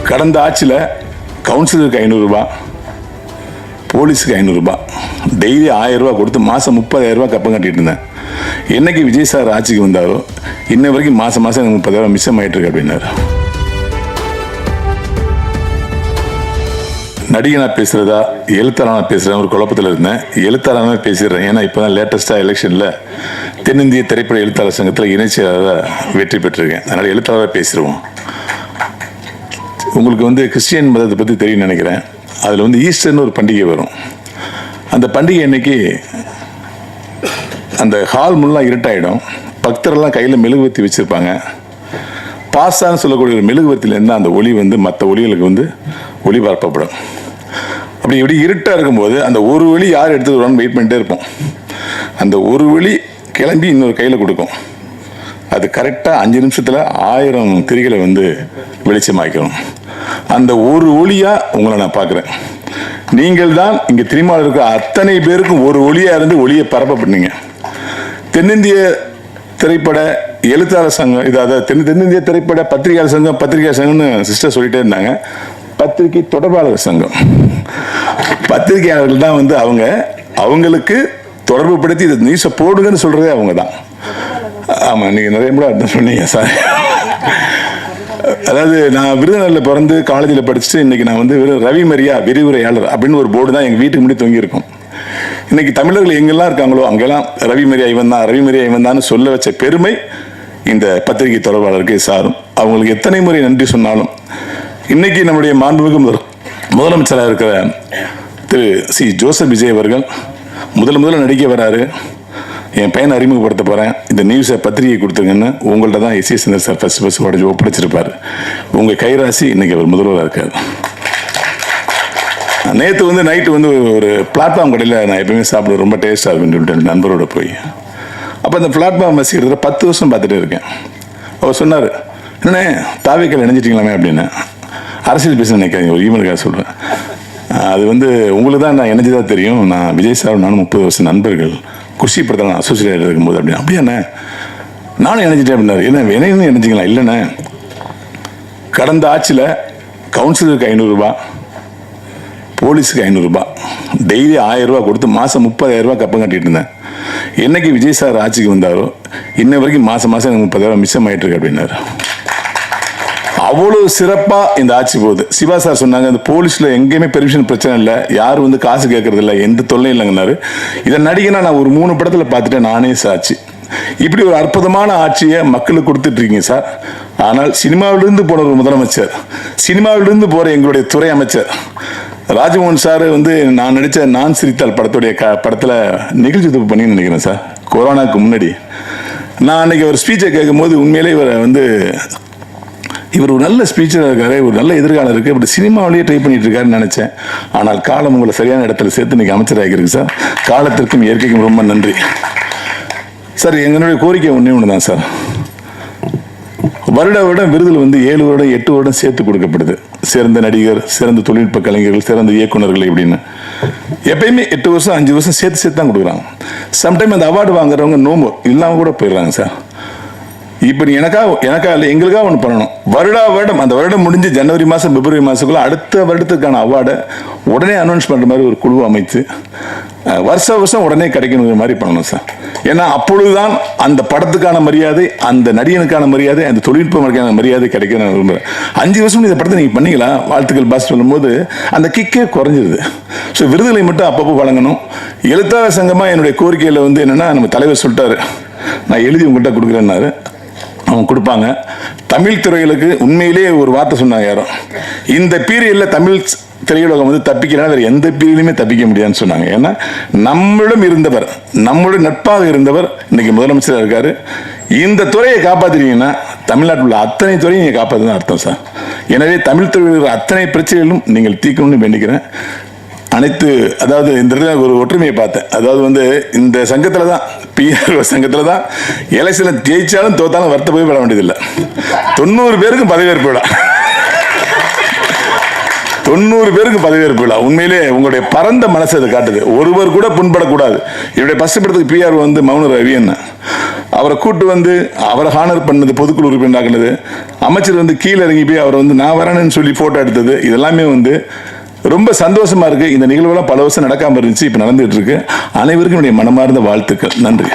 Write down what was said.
கடந்த ஆட்சியில் கவுன்சிலருக்கு 500 ரூபாய், போலீஸுக்கு 500 ரூபாய், டெய்லி 1000 ரூபாய் கொடுத்து மாதம் 30,000 ரூபாய் கப்பம் கட்டிட்டு இருந்தேன். என்னைக்கு விஜய் சார் ஆட்சிக்கு வந்தாரோ இன்ன வரைக்கும் மாதம் எனக்கு 30,000 மிச்சம் ஆகிட்டு இருக்கு அப்படின்னாரு. நடிகனா பேசுறதா எழுத்தாளனா பேசுறேன் ஒரு குழப்பத்தில் இருந்தேன். எழுத்தாளனா பேசிடுறேன். ஏன்னா இப்போதான் லேட்டஸ்டாக எலெக்ஷனில் தென்னிந்திய திரைப்பட எழுத்தாளர் சங்கத்தில் இணைச்சியாக வெற்றி பெற்றிருக்கேன். அதனால் எழுத்தாளராக பேசிடுவோம். உங்களுக்கு கிறிஸ்டியன் மதத்தை பற்றி தெரியும்னு நினைக்கிறேன். அதில் ஈஸ்டர்னு ஒரு பண்டிகை வரும். அந்த பண்டிகை அன்னைக்கு அந்த ஹால் முன்னெலாம் இருட்டாயிடும். பக்தரெல்லாம் கையில் மெழுகுவர்த்தி வச்சுருப்பாங்க. பாசான்னு சொல்லக்கூடிய ஒரு மெழுகுவர்த்தியிலேருந்து அந்த ஒளி மற்ற ஒளிகளுக்கு ஒளிபரப்பப்படும். அப்படி இப்படி இருட்டாக இருக்கும்போது அந்த ஒரு ஒளி யார் எடுத்துட்டு வருவான்னு வெயிட் பண்ணிட்டே இருப்போம். அந்த ஒரு ஒளி கிளம்பி இன்னொரு கையில் கொடுக்கும். அது கரெக்டாக 5 நிமிஷத்தில் 1000 திரிகளை வெளிச்சமாக்கணும். அந்த ஒரு ஒளியாக உங்களை நான் பார்க்குறேன். நீங்கள் தான் இங்கே திருமாவளவன் இருக்கிற அத்தனை பேருக்கும் ஒரு ஒளியாக இருந்து ஒளியை பரப்பப்பட்டீங்க. தென்னிந்திய திரைப்பட எழுத்தாளர் சங்கம், அதாவது தென்னிந்திய திரைப்பட பத்திரிகையாளர் சங்கம்னு சிஸ்டர் சொல்லிட்டே இருந்தாங்க. பத்திரிகை தொடர்பாளர் சங்கம், பத்திரிகையாளர்கள் தான் அவங்களுக்கு தொடர்பு படுத்தி இதை நியூஸை போடுங்கன்னு சொல்றதே அவங்க தான். ஆமா, நீங்க நிறைய முறை அர்த்தம் சொன்னீங்க சார். அதாவது நான் விருதுநகரில் பிறந்து காலேஜில் படிச்சுட்டு இன்னைக்கு நான் ரவி மரியா விரிவுரையாளர் அப்படின்னு ஒரு போர்டு தான் எங்கள் வீட்டுக்கு முன்னாடி தொங்கி இருக்கும். இன்னைக்கு தமிழர்கள் எங்கெல்லாம் இருக்காங்களோ அங்கெல்லாம் ரவி மரியா இவன் தான் சொல்ல வச்ச பெருமை இந்த பத்திரிகை தொடர்பாளருக்கு சாரும். அவங்களுக்கு எத்தனை முறை நன்றி சொன்னாலும் இன்னைக்கு நம்முடைய மாண்புமிகு முதலமைச்சராக இருக்கிற திரு சி ஜோசப் விஜய் அவர்கள் முதல்ல நடிக்க வராரு. என் பையனை அறிமுகப்படுத்த போகிறேன், இந்த நியூஸை பத்திரிகை கொடுத்துருங்கன்னு உங்கள்கிட்ட தான் எஸ்.ஏ. சந்திரன் சார் ஃபர்ஸ்ட் உடச்சி ஒப்படைச்சிருப்பார். உங்கள் கைராசி இன்னைக்கு அவர் முதல்வராக இருக்கார். நேற்று நைட்டு ஒரு பிளாட்ஃபார்ம் கடையில் நான் எப்பவுமே சாப்பிட ரொம்ப டேஸ்டாக இருக்குன்னு சொல்லிட்டு நண்பரோட போய் அப்போ அந்த பிளாட்ஃபார்ம் வசிக்கிறத 10 வருஷம் பார்த்துட்டே இருக்கேன். அவர் சொன்னார், என்னண்ணே தாவேக்கால் இணைஞ்சிட்டிங்களாமே அப்படின்னு. அரசியல் பேச நினைக்காதீங்க, ஒரு ஈமெயிலுக்காக சொல்கிறேன். அது உங்களுக்கு தான் நான் இணைஞ்சதாக தெரியும். நான் விஜய் சார் நானும் 30 வருஷம் நண்பர்கள், குஷி படத்தில் அசோசியேட் இருக்கும்போது அப்படின்னு. அப்படியாண்ணே நானும் இணைஞ்சிட்டேன் அப்படின்னாரு. என்ன இணைஞ்சிங்களா? இல்லைண்ணே, கடந்த ஆட்சியில் கவுன்சிலருக்கு 500 ரூபாய், போலீஸுக்கு 500 ரூபாய், டெய்லி 1000 ரூபாய் கொடுத்து மாதம் 30,000 ரூபாய் கப்பம் கட்டிட்டு இருந்தேன். என்னைக்கு விஜய் சார் ஆட்சிக்கு வந்தாரோ இன்ன வரைக்கும் மாதம் எனக்கு 30,000 மிச்சம் ஆகிட்டு இருக்கு அப்படின்னாரு. அவ்வளவு சிறப்பா இந்த ஆட்சி போகுது. சிவா சார் சொன்னாங்க, இந்த போலீஸ்ல எங்கேயுமே பெர்மிஷன் பிரச்சனை இல்லை, யாரும் காசு கேட்கறது இல்லை, எந்த தொல்லையும் இல்லைங்கன்னாரு. இதை நடிகனா நான் ஒரு 3 படத்துல பார்த்துட்டேன், நானே சாட்சி. இப்படி ஒரு அற்புதமான ஆட்சியை மக்களுக்கு கொடுத்துட்டு இருக்கீங்க சார். ஆனால் சினிமாவிலிருந்து போன ஒரு முதலமைச்சர், சினிமாவிலிருந்து போற எங்களுடைய துறை அமைச்சர் ராஜமோகன் சார் நான் நடித்த நான் சிரித்தால் படத்துல நிகழ்ச்சி தொகுப்பு பண்ணி நினைக்கிறேன் சார். கொரோனாக்கு முன்னாடி நான் அன்னைக்கு ஒரு ஸ்பீச்சை கேட்கும் போது உண்மையிலே இவர் ஒரு நல்ல ஸ்பீச்சராக இருக்காரு, ஒரு நல்ல எதிர்காலம் இருக்கு, இப்படி சினிமாவிலேயே ட்ரை பண்ணிட்டு இருக்காருன்னு நினைச்சேன். ஆனால் காலம் உங்களை சரியான இடத்துல சேர்த்து இன்னைக்கு அமைச்சராகிருக்கு சார். காலத்திற்கும் இயற்கைக்கும் ரொம்ப நன்றி சார். எங்களுடைய கோரிக்கை ஒன்று தான் சார். வருடம் விருதுல 7 வருடம் 8 வருடம் சேர்த்து கொடுக்கப்படுது. சிறந்த நடிகர், சிறந்த தொழில்நுட்ப கலைஞர்கள், சிறந்த இயக்குநர்கள் இப்படின்னு எப்பயுமே 8 வருஷம் 5 வருஷம் சேர்த்து தான் கொடுக்குறாங்க. சம்டைம் அந்த அவார்டு வாங்குறவங்க நோம்பு இல்லாம கூட போயிடுறாங்க சார். இப்ப எனக்கா இல்லை, எங்களுக்காக ஒன்று பண்ணணும். வருடம் அந்த வருடம் முடிஞ்சு ஜனவரி மாதம் பிப்ரவரி மாதத்துக்குள்ள அடுத்த வருடத்துக்கான அவார்டை உடனே அனௌன்ஸ் பண்ற மாதிரி ஒரு குழு அமைத்து வருஷம் உடனே கிடைக்கணுங்கிற மாதிரி பண்ணணும் சார். ஏன்னா அப்பொழுதுதான் அந்த படத்துக்கான மரியாதை, அந்த நடிகனுக்கான மரியாதை, அந்த தொழில்நுட்ப மரியாதை கிடைக்கும் விரும்புகிறேன். 5 வருஷம் இந்த படத்தை நீங்க பண்ணீங்களா, வாழ்த்துக்கள் பாஸ் சொல்லும்போது அந்த கிக்கே குறைஞ்சிருது. ஸோ விருதுகளை மட்டும் அப்பப்போ வழங்கணும். எழுத்தாளர் சங்கமா என்னுடைய கோரிக்கையில் என்னன்னா, நம்ம தலைவர் சொல்லிட்டாரு, நான் எழுதி உங்கள்கிட்ட கொடுக்குறேன்னாரு. அவங்க கொடுப்பாங்க. தமிழ் துறைகளுக்கு உண்மையிலேயே ஒரு வார்த்தை சொன்னாங்க யாரும், இந்த பீரியட்ல தமிழ் திரையுலகம் தப்பிக்கிறாங்க, வேற எந்த பீரியட்லையுமே தப்பிக்க முடியாதுன்னு சொன்னாங்க. ஏன்னா நம்மளிடம் இருந்தவர், நம்மளுடைய நட்பாக இருந்தவர் இன்னைக்கு முதலமைச்சராக இருக்காரு. இந்த துறையை காப்பாத்துறீங்கன்னா தமிழ்நாட்டில் உள்ள அத்தனை துறையும் நீங்க காப்பாற்றுதான் அர்த்தம் சார். எனவே தமிழ் துறையில் அத்தனை பிரச்சனைகளும் நீங்கள் தீர்க்கணும்னு வேண்டிக்கிறேன். அனைத்து அதாவது இந்த ஒரு ஒற்றுமையை பார்த்தேன். அதாவது இந்த சங்கத்துல தான், பிஆர்ஓ சங்கத்துல தான் எலெக்ஷன்ல ஜெயிச்சாலும் தோத்தாலும் வருத்த போய் விட வேண்டியதில்லை. 90 பேருக்கு பதவியேற்பு விழா, 90 பேருக்கு பதவியேற்பு விழா. உண்மையிலே உங்களுடைய பரந்த மனசு அதை காட்டுது. ஒருவர் கூட புண்படக்கூடாது. இவருடைய ஃபர்ஸ்ட் படத்துக்கு பிஆர் மௌன ரவி என்ன அவரை கூட்டு வந்து அவரை ஹானர் பண்ணது, பொதுக்குழு உறுப்பினராக்குனது, அமைச்சர் வந்து கீழே இறங்கி போய் அவர் வந்து நான் வரேன்னு சொல்லி போட்டோ எடுத்தது, இதெல்லாமே வந்து ரொம்ப சந்தோஷமா இருக்கு. இந்த நிகழ்வுலாம் பல வருஷம் நடக்காம இருந்துச்சு, இப்ப நடந்துட்டு இருக்கு. அனைவருக்கும் என்னுடைய மனமார்ந்த வாழ்த்துக்கள். நன்றி.